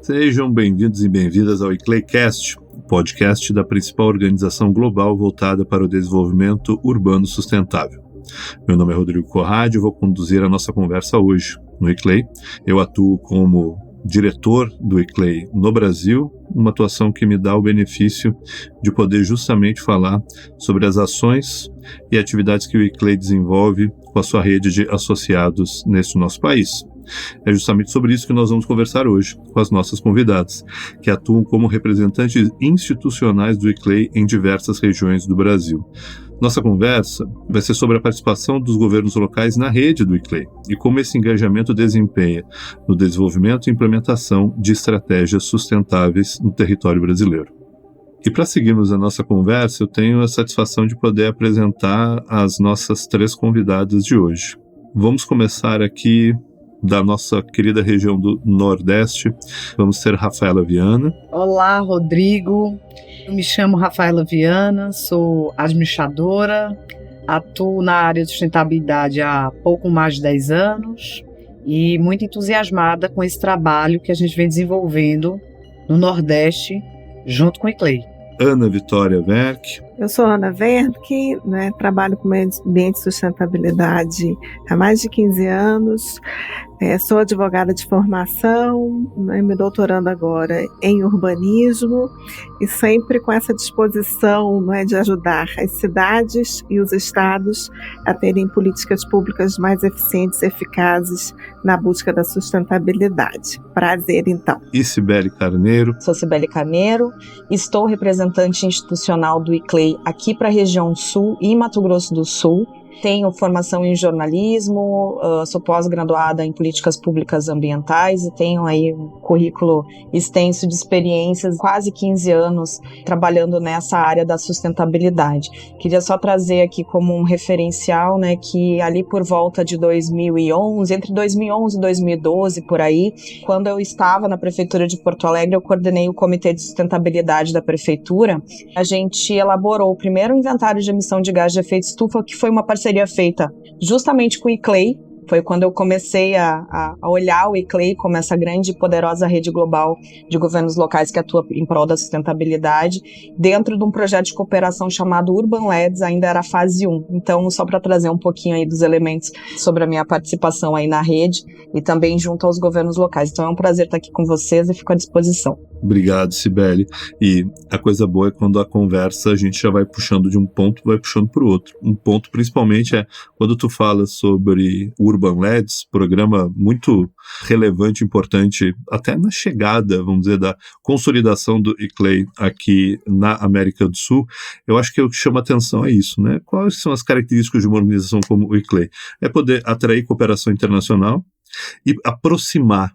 Sejam bem-vindos e bem-vindas ao ICLEIcast, podcast da principal organização global voltada para o desenvolvimento urbano sustentável. Meu nome é Rodrigo Corradi e vou conduzir a nossa conversa hoje no ICLEI. Eu atuo como diretor do ICLEI no Brasil, uma atuação que me dá o benefício de poder justamente falar sobre as ações e atividades que o ICLEI desenvolve com a sua rede de associados nesse nosso país. É justamente sobre isso que nós vamos conversar hoje com as nossas convidadas, que atuam como representantes institucionais do ICLEI em diversas regiões do Brasil. Nossa conversa vai ser sobre a participação dos governos locais na rede do ICLEI e como esse engajamento desempenha no desenvolvimento e implementação de estratégias sustentáveis no território brasileiro. E para seguirmos a nossa conversa, eu tenho a satisfação de poder apresentar as nossas três convidadas de hoje. Vamos começar aqui da nossa querida região do Nordeste. Vamos ter Rafaela Viana. Olá, Rodrigo. Eu me chamo Rafaela Viana, sou administradora, atuo na área de sustentabilidade há pouco mais de 10 anos e muito entusiasmada com esse trabalho que a gente vem desenvolvendo no Nordeste, junto com o ICLEI. Ana Vitória Werck. Eu sou Ana Werck, trabalho com meio ambiente e sustentabilidade há mais de 15 anos, sou advogada de formação, me doutorando agora em urbanismo e sempre com essa disposição de ajudar as cidades e os estados a terem políticas públicas mais eficientes e eficazes na busca da sustentabilidade. Prazer, então. E Cibele Carneiro. Sou Cibele Carneiro, estou representante institucional do ICLEI aqui para a região sul e Mato Grosso do Sul. Tenho formação em jornalismo, sou pós-graduada em políticas públicas ambientais e tenho aí um currículo extenso de experiências, quase 15 anos trabalhando nessa área da sustentabilidade. Queria só trazer aqui como um referencial, que ali por volta de 2011, entre 2011 e 2012, por aí, quando eu estava na Prefeitura de Porto Alegre, eu coordenei o Comitê de Sustentabilidade da Prefeitura. A gente elaborou o primeiro inventário de emissão de gás de efeito estufa, que foi uma parceria feita justamente com o ICLEI. Foi quando eu comecei a olhar o ICLEI como essa grande e poderosa rede global de governos locais que atua em prol da sustentabilidade, dentro de um projeto de cooperação chamado Urban LEDs, ainda era a fase 1. Então, só para trazer um pouquinho aí dos elementos sobre a minha participação aí na rede e também junto aos governos locais. Então, é um prazer estar aqui com vocês e fico à disposição. Obrigado, Cibele. E a coisa boa é quando a conversa a gente já vai puxando de um ponto, vai puxando para o outro. Um ponto principalmente é quando tu fala sobre Urban LEDs, programa muito relevante, importante, até na chegada, vamos dizer, da consolidação do ICLEI aqui na América do Sul. Eu acho que o que chama atenção é isso, Quais são as características de uma organização como o ICLEI? É poder atrair cooperação internacional e aproximar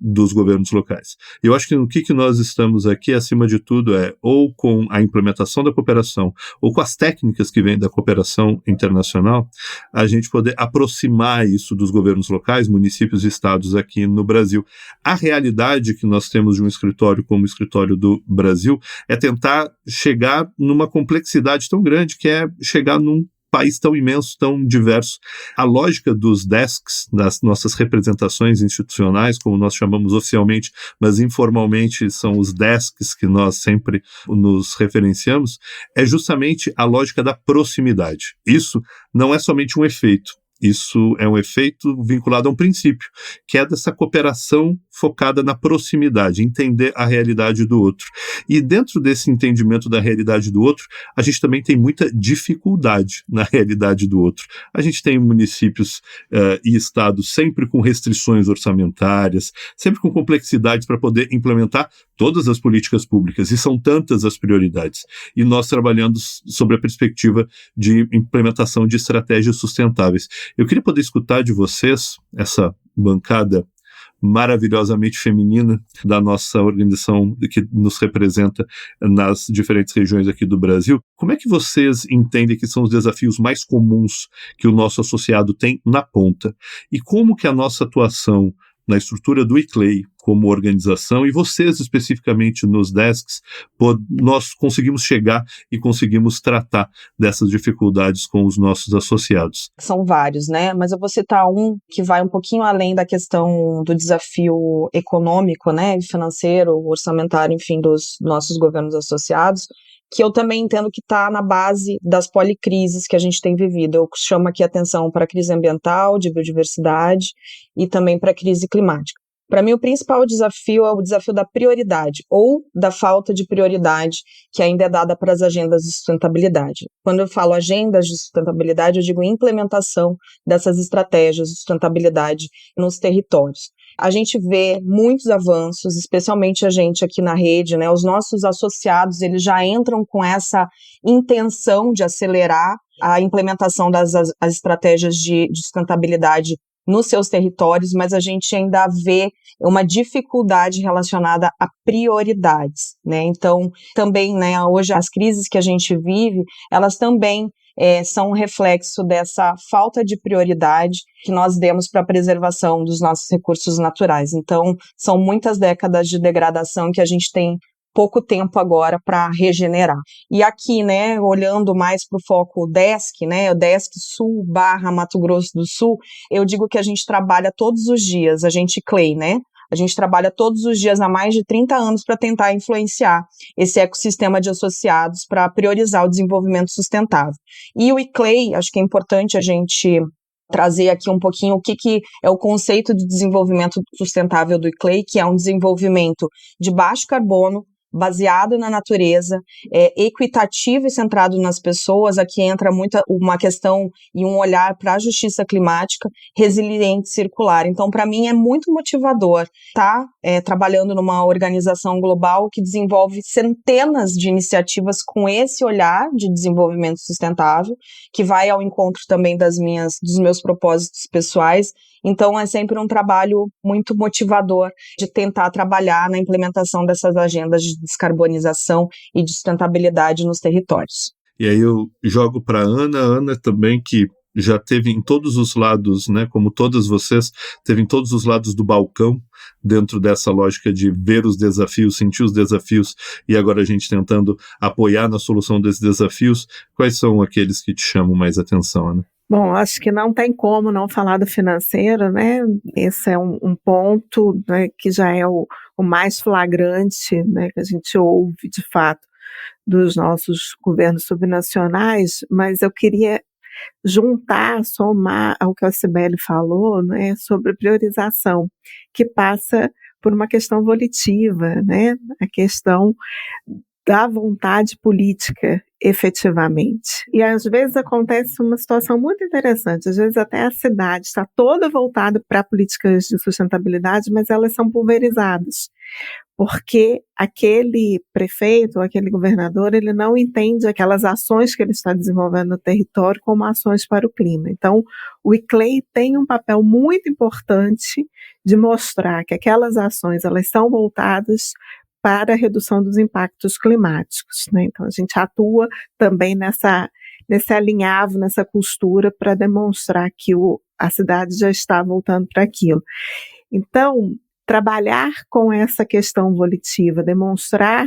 dos governos locais. Eu acho que o que nós estamos aqui, acima de tudo, é ou com a implementação da cooperação, ou com as técnicas que vêm da cooperação internacional, a gente poder aproximar isso dos governos locais, municípios e estados aqui no Brasil. A realidade que nós temos de um escritório como o escritório do Brasil é tentar chegar numa complexidade tão grande, que é chegar num país tão imenso, tão diverso. A lógica dos desks, das nossas representações institucionais, como nós chamamos oficialmente, mas informalmente são os desks que nós sempre nos referenciamos, é justamente a lógica da proximidade. Isso não é somente um efeito. Isso é um efeito vinculado a um princípio, que é dessa cooperação focada na proximidade, entender a realidade do outro. E dentro desse entendimento da realidade do outro, a gente também tem muita dificuldade na realidade do outro. A gente tem municípios e estados sempre com restrições orçamentárias, sempre com complexidades para poder implementar todas as políticas públicas, e são tantas as prioridades. E nós trabalhando sobre a perspectiva de implementação de estratégias sustentáveis. Eu queria poder escutar de vocês, essa bancada maravilhosamente feminina da nossa organização que nos representa nas diferentes regiões aqui do Brasil. Como é que vocês entendem que são os desafios mais comuns que o nosso associado tem na ponta? E como que a nossa atuação na estrutura do ICLEI como organização, e vocês especificamente nos desks, nós conseguimos chegar e conseguimos tratar dessas dificuldades com os nossos associados? São vários, né? Mas eu vou citar um que vai um pouquinho além da questão do desafio econômico, né, financeiro, orçamentário, enfim, dos nossos governos associados, que eu também entendo que está na base das policrises que a gente tem vivido. Eu chamo aqui a atenção para a crise ambiental, de biodiversidade, e também para a crise climática. Para mim, o principal desafio é o desafio da prioridade, ou da falta de prioridade que ainda é dada para as agendas de sustentabilidade. Quando eu falo agendas de sustentabilidade, eu digo implementação dessas estratégias de sustentabilidade nos territórios. A gente vê muitos avanços, especialmente a gente aqui na rede, né? Os nossos associados, eles já entram com essa intenção de acelerar a implementação das as estratégias de sustentabilidade nos seus territórios, mas a gente ainda vê uma dificuldade relacionada a prioridades, né? Então, também, né, hoje as crises que a gente vive, elas também são um reflexo dessa falta de prioridade que nós demos para a preservação dos nossos recursos naturais. Então, são muitas décadas de degradação que a gente tem pouco tempo agora para regenerar. E aqui, né, olhando mais para o foco DESC, né, o DESC Sul / Mato Grosso do Sul, eu digo que a gente trabalha todos os dias, a gente ICLEI, né, a gente trabalha todos os dias há mais de 30 anos para tentar influenciar esse ecossistema de associados para priorizar o desenvolvimento sustentável. E o ICLEI, acho que é importante a gente trazer aqui um pouquinho o que é o conceito de desenvolvimento sustentável do ICLEI, que é um desenvolvimento de baixo carbono, baseado na natureza, equitativo e centrado nas pessoas. Aqui entra uma questão e um olhar para a justiça climática, resiliente e circular. Então, para mim, é muito motivador estar trabalhando numa organização global que desenvolve centenas de iniciativas com esse olhar de desenvolvimento sustentável, que vai ao encontro também dos meus propósitos pessoais. Então, é sempre um trabalho muito motivador de tentar trabalhar na implementação dessas agendas de descarbonização e de sustentabilidade nos territórios. E aí eu jogo para a Ana também, que já teve em todos os lados, né, como todas vocês, teve em todos os lados do balcão, dentro dessa lógica de ver os desafios, sentir os desafios, e agora a gente tentando apoiar na solução desses desafios. Quais são aqueles que te chamam mais atenção, Ana? Bom, acho que não tem como não falar do financeiro, né? Esse é um ponto, né, que já é o mais flagrante, né, que a gente ouve de fato dos nossos governos subnacionais, mas eu queria somar ao que a Cibele falou, né, sobre priorização, que passa por uma questão volitiva, né, a questão da vontade política, efetivamente. E às vezes acontece uma situação muito interessante, às vezes até a cidade está toda voltada para políticas de sustentabilidade, mas elas são pulverizadas, porque aquele prefeito, aquele governador, ele não entende aquelas ações que ele está desenvolvendo no território como ações para o clima. Então, o ICLEI tem um papel muito importante de mostrar que aquelas ações, elas são voltadas para a redução dos impactos climáticos, né? Então, a gente atua também nesse alinhavo, nessa costura, para demonstrar que a cidade já está voltando para aquilo. Então, trabalhar com essa questão volitiva, demonstrar,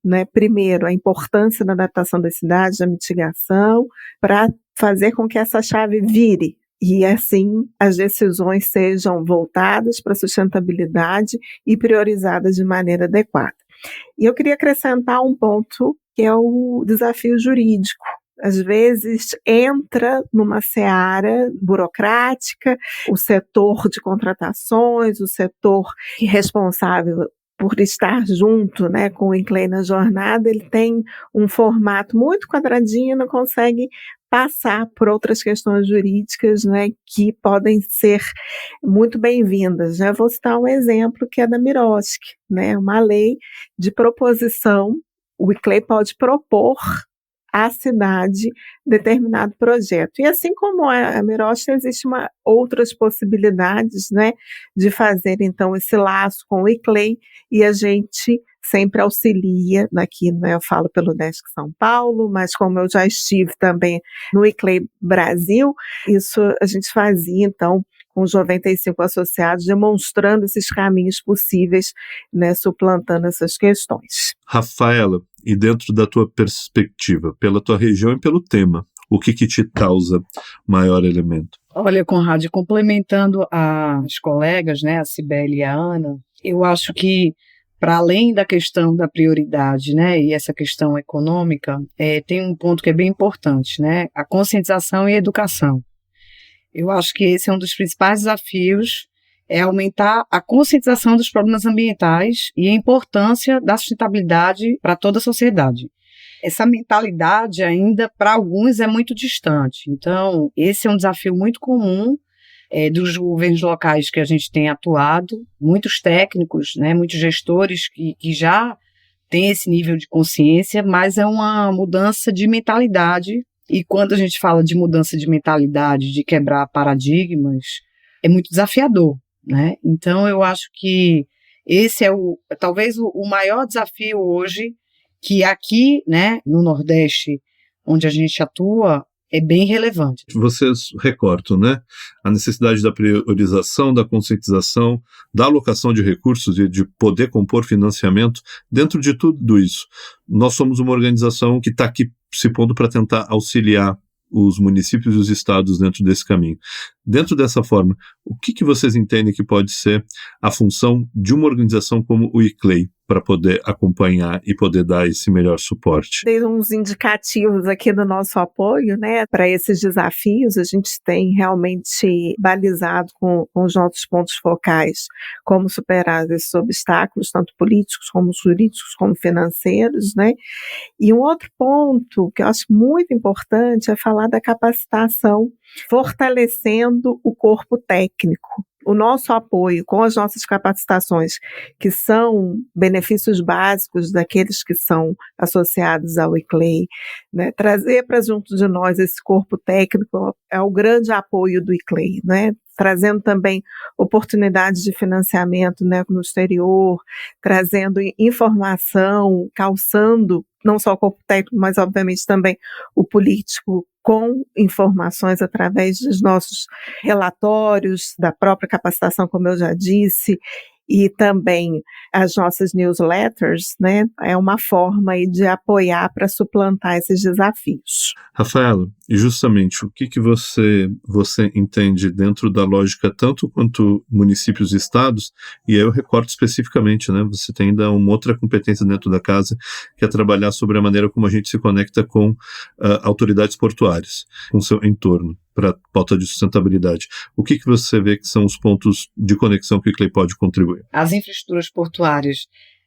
né, primeiro, a importância da adaptação das cidades, da mitigação, para fazer com que essa chave vire, e assim as decisões sejam voltadas para a sustentabilidade e priorizadas de maneira adequada. E eu queria acrescentar um ponto, que é o desafio jurídico. Às vezes entra numa seara burocrática, o setor de contratações, o setor responsável por estar junto, né, com o ICLEI na jornada, ele tem um formato muito quadradinho, não consegue passar por outras questões jurídicas, né, que podem ser muito bem-vindas. Eu vou citar um exemplo que é da Mirosk, né, uma lei de proposição. O ICLEI pode propor à cidade determinado projeto. E assim como a Mirosk, existem outras possibilidades, né, de fazer então esse laço com o ICLEI, e a gente sempre auxilia aqui, né, eu falo pelo DESC São Paulo, mas como eu já estive também no ICLEI Brasil, isso a gente fazia então com os 95 associados, demonstrando esses caminhos possíveis, né, suplantando essas questões. Rafaela, e dentro da tua perspectiva, pela tua região e pelo tema, o que te causa maior elemento? Olha, Conrad, complementando as colegas, né, a Cibele e a Ana, eu acho que, para além da questão da prioridade, né, e essa questão econômica, tem um ponto que é bem importante, né, a conscientização e a educação. Eu acho que esse é um dos principais desafios, é aumentar a conscientização dos problemas ambientais e a importância da sustentabilidade para toda a sociedade. Essa mentalidade ainda, para alguns, é muito distante. Então, esse é um desafio muito comum dos governos locais que a gente tem atuado, muitos técnicos, né, muitos gestores que já têm esse nível de consciência, mas é uma mudança de mentalidade. E quando a gente fala de mudança de mentalidade, de quebrar paradigmas, é muito desafiador, né? Então, eu acho que esse é talvez o maior desafio hoje, que aqui, né, no Nordeste, onde a gente atua, é bem relevante. Vocês recortam, né, a necessidade da priorização, da conscientização, da alocação de recursos e de poder compor financiamento. Dentro de tudo isso, nós somos uma organização que está aqui se pondo para tentar auxiliar os municípios e os estados dentro desse caminho. Dentro dessa forma, o que vocês entendem que pode ser a função de uma organização como o ICLEI para poder acompanhar e poder dar esse melhor suporte? Tem uns indicativos aqui do nosso apoio, né, para esses desafios. A gente tem realmente balizado com os nossos pontos focais como superar esses obstáculos, tanto políticos como jurídicos, como financeiros, né? E um outro ponto que eu acho muito importante é falar da capacitação, fortalecendo o corpo técnico. O nosso apoio com as nossas capacitações, que são benefícios básicos daqueles que são associados ao ICLEI, né, trazer para junto de nós esse corpo técnico é o grande apoio do ICLEI, né, trazendo também oportunidades de financiamento, né, no exterior, trazendo informação, calçando não só o corpo técnico, mas obviamente também o político, com informações através dos nossos relatórios, da própria capacitação, como eu já disse, e também as nossas newsletters, né, é uma forma aí de apoiar para suplantar esses desafios. Rafaela, e justamente o que você entende dentro da lógica tanto quanto municípios e estados, e aí eu recorto especificamente, né, você tem ainda uma outra competência dentro da casa, que é trabalhar sobre a maneira como a gente se conecta com autoridades portuárias, com o seu entorno, para a pauta de sustentabilidade. O que você vê que são os pontos de conexão que o ICLEI pode contribuir? As infraestruturas portuárias,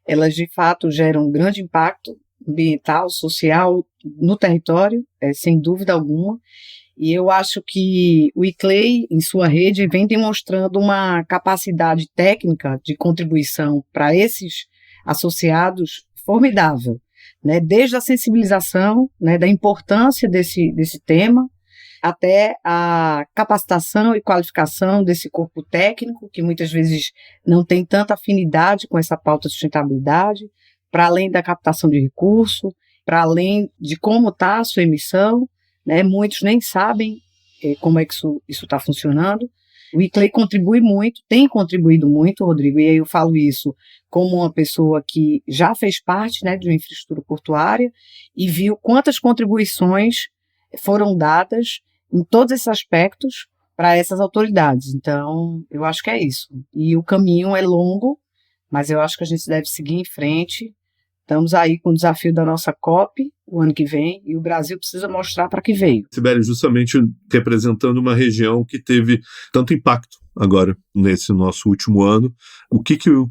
elas de fato geram um grande impacto ambiental, social no território, sem dúvida alguma, e eu acho que o ICLEI, em sua rede, vem demonstrando uma capacidade técnica de contribuição para esses associados formidável, né? Desde a sensibilização, né, da importância desse tema, até a capacitação e qualificação desse corpo técnico, que muitas vezes não tem tanta afinidade com essa pauta de sustentabilidade, para além da captação de recurso, para além de como está a sua emissão, né? Muitos nem sabem como é que isso está funcionando. O ICLEI contribui muito, tem contribuído muito, Rodrigo, e aí eu falo isso como uma pessoa que já fez parte, né, de uma infraestrutura portuária e viu quantas contribuições foram dadas em todos esses aspectos para essas autoridades. Então, eu acho que é isso. E o caminho é longo, mas eu acho que a gente deve seguir em frente. Estamos aí com o desafio da nossa COP o ano que vem e o Brasil precisa mostrar para que veio. Cibele, justamente representando uma região que teve tanto impacto agora nesse nosso último ano, o que tu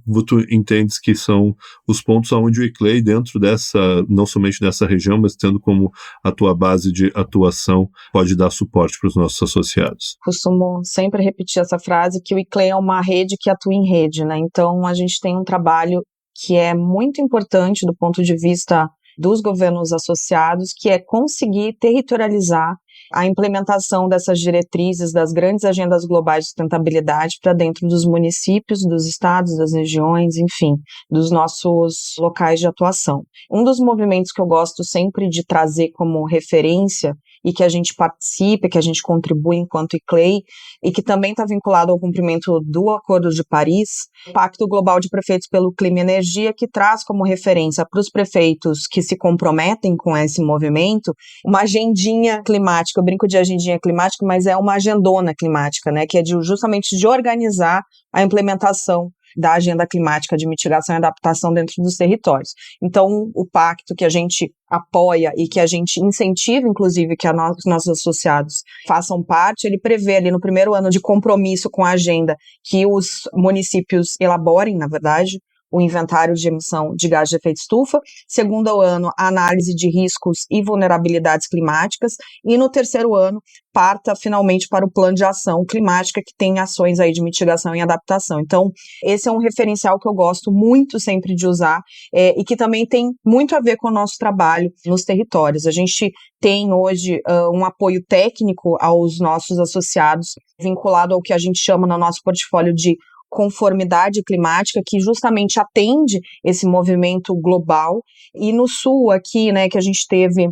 entendes que são os pontos onde o ICLEI, dentro dessa, não somente dessa região, mas tendo como a tua base de atuação, pode dar suporte para os nossos associados? Costumo sempre repetir essa frase, que o ICLEI é uma rede que atua em rede, né? Então, a gente tem um trabalho que é muito importante do ponto de vista dos governos associados, que é conseguir territorializar a implementação dessas diretrizes das grandes agendas globais de sustentabilidade para dentro dos municípios, dos estados, das regiões, enfim, dos nossos locais de atuação. Um dos movimentos que eu gosto sempre de trazer como referência e que a gente participe, que a gente contribui enquanto ICLEI, e que também está vinculado ao cumprimento do Acordo de Paris, o Pacto Global de Prefeitos pelo Clima e Energia, que traz como referência para os prefeitos que se comprometem com esse movimento uma agendinha climática. Eu brinco de agendinha climática, mas é uma agendona climática, né, que é justamente de organizar a implementação da agenda climática de mitigação e adaptação dentro dos territórios. Então, o pacto que a gente apoia e que a gente incentiva, inclusive, que os nossos associados façam parte, ele prevê ali no primeiro ano de compromisso com a agenda que os municípios elaborem, na verdade, o inventário de emissão de gás de efeito estufa, segundo ano, a análise de riscos e vulnerabilidades climáticas, e no terceiro ano, parta finalmente para o plano de ação climática, que tem ações aí de mitigação e adaptação. Então, esse é um referencial que eu gosto muito sempre de usar, e que também tem muito a ver com o nosso trabalho nos territórios. A gente tem hoje um apoio técnico aos nossos associados, vinculado ao que a gente chama no nosso portfólio de conformidade climática, que justamente atende esse movimento global. E no Sul aqui, né, que a gente teve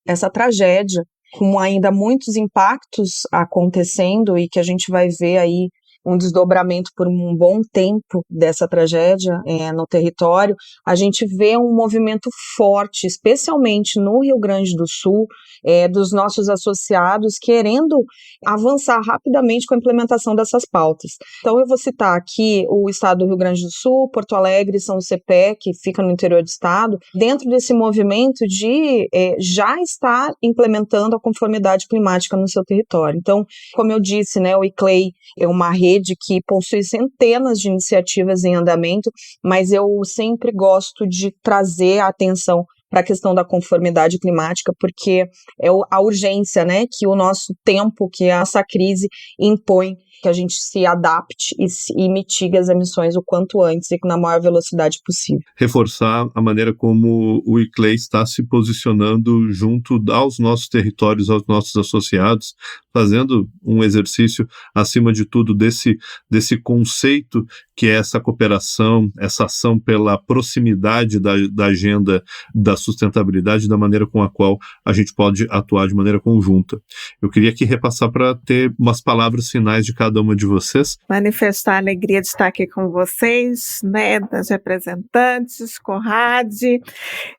essa tragédia, com ainda muitos impactos acontecendo e que a gente vai ver aí um desdobramento por um bom tempo dessa tragédia no território, a gente vê um movimento forte, especialmente no Rio Grande do Sul, dos nossos associados querendo avançar rapidamente com a implementação dessas pautas. Então eu vou citar aqui o estado do Rio Grande do Sul, Porto Alegre, São Cepé, que fica no interior do estado, dentro desse movimento de já estar implementando a conformidade climática no seu território. Então, como eu disse, né, o ICLEI é uma rede que possui centenas de iniciativas em andamento, mas eu sempre gosto de trazer a atenção para a questão da conformidade climática, porque é a urgência, né, que o nosso tempo, que essa crise impõe, que a gente se adapte e mitigue as emissões o quanto antes e na maior velocidade possível. Reforçar a maneira como o ICLEI está se posicionando junto aos nossos territórios, aos nossos associados, fazendo um exercício, acima de tudo, desse conceito que é essa cooperação, essa ação pela proximidade da agenda da sustentabilidade, da maneira com a qual a gente pode atuar de maneira conjunta. Eu queria aqui repassar para ter umas palavras finais de cada uma de vocês. Manifestar a alegria de estar aqui com vocês, né, das representantes, Conrad,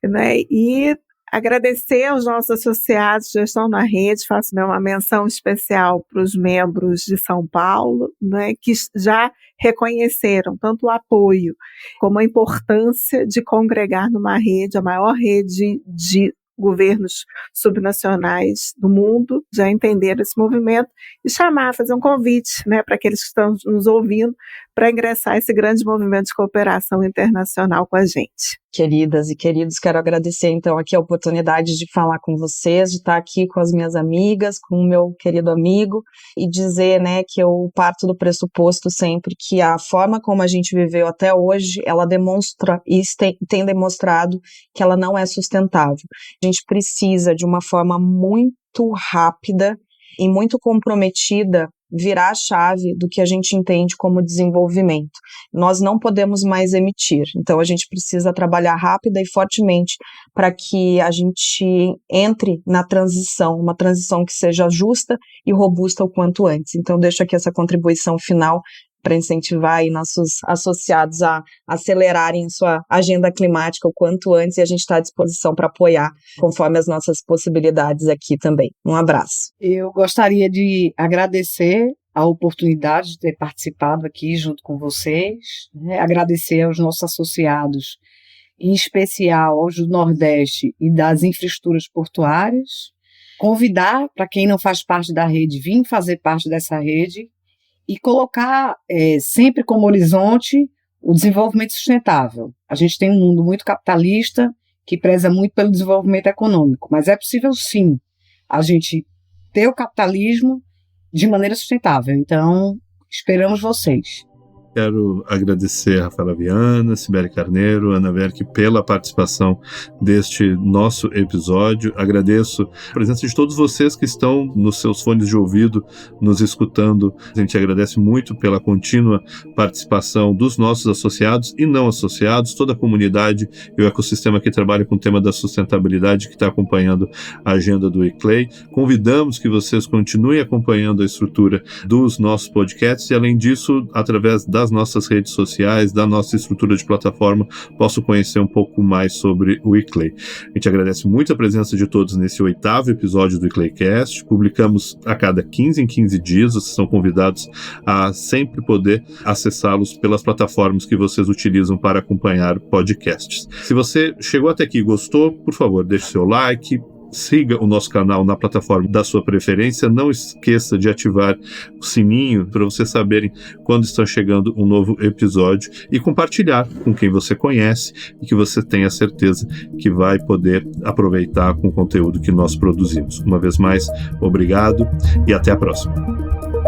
né, e agradecer aos nossos associados de gestão na rede, faço uma menção especial para os membros de São Paulo, né, que já reconheceram tanto o apoio como a importância de congregar numa rede, a maior rede de governos subnacionais do mundo, já entenderam esse movimento e fazer um convite, né, para aqueles que estão nos ouvindo para ingressar esse grande movimento de cooperação internacional com a gente. Queridas e queridos, quero agradecer então aqui a oportunidade de falar com vocês, de estar aqui com as minhas amigas, com o meu querido amigo e dizer, né, que eu parto do pressuposto sempre que a forma como a gente viveu até hoje, ela demonstra e tem demonstrado que ela não é sustentável. A gente precisa de uma forma muito rápida e muito comprometida virar a chave do que a gente entende como desenvolvimento. Nós não podemos mais emitir, então a gente precisa trabalhar rápida e fortemente para que a gente entre na transição, uma transição que seja justa e robusta o quanto antes. Então deixo aqui essa contribuição final para incentivar aí nossos associados a acelerarem sua agenda climática o quanto antes, e a gente está à disposição para apoiar conforme as nossas possibilidades aqui também. Um abraço. Eu gostaria de agradecer a oportunidade de ter participado aqui junto com vocês, né? Agradecer aos nossos associados, em especial aos do Nordeste e das infraestruturas portuárias, convidar para quem não faz parte da rede, vir fazer parte dessa rede, e colocar sempre como horizonte o desenvolvimento sustentável. A gente tem um mundo muito capitalista, que preza muito pelo desenvolvimento econômico, mas é possível sim a gente ter o capitalismo de maneira sustentável. Então, esperamos vocês. Quero agradecer a Rafaela Viana, Sibeli Carneiro, Ana Werck pela participação deste nosso episódio. Agradeço a presença de todos vocês que estão nos seus fones de ouvido, nos escutando. A gente agradece muito pela contínua participação dos nossos associados e não associados, toda a comunidade e o ecossistema que trabalha com o tema da sustentabilidade, que está acompanhando a agenda do ICLEI. Convidamos que vocês continuem acompanhando a estrutura dos nossos podcasts e, além disso, através das nossas redes sociais, da nossa estrutura de plataforma, posso conhecer um pouco mais sobre o ICLEI. A gente agradece muito a presença de todos nesse 8º episódio do ICLEIcast. Publicamos a cada 15 em 15 dias, vocês são convidados a sempre poder acessá-los pelas plataformas que vocês utilizam para acompanhar podcasts. Se você chegou até aqui e gostou, por favor, deixe seu like, siga o nosso canal na plataforma da sua preferência, não esqueça de ativar o sininho para vocês saberem quando está chegando um novo episódio e compartilhar com quem você conhece e que você tenha certeza que vai poder aproveitar com o conteúdo que nós produzimos. Uma vez mais, obrigado e até a próxima.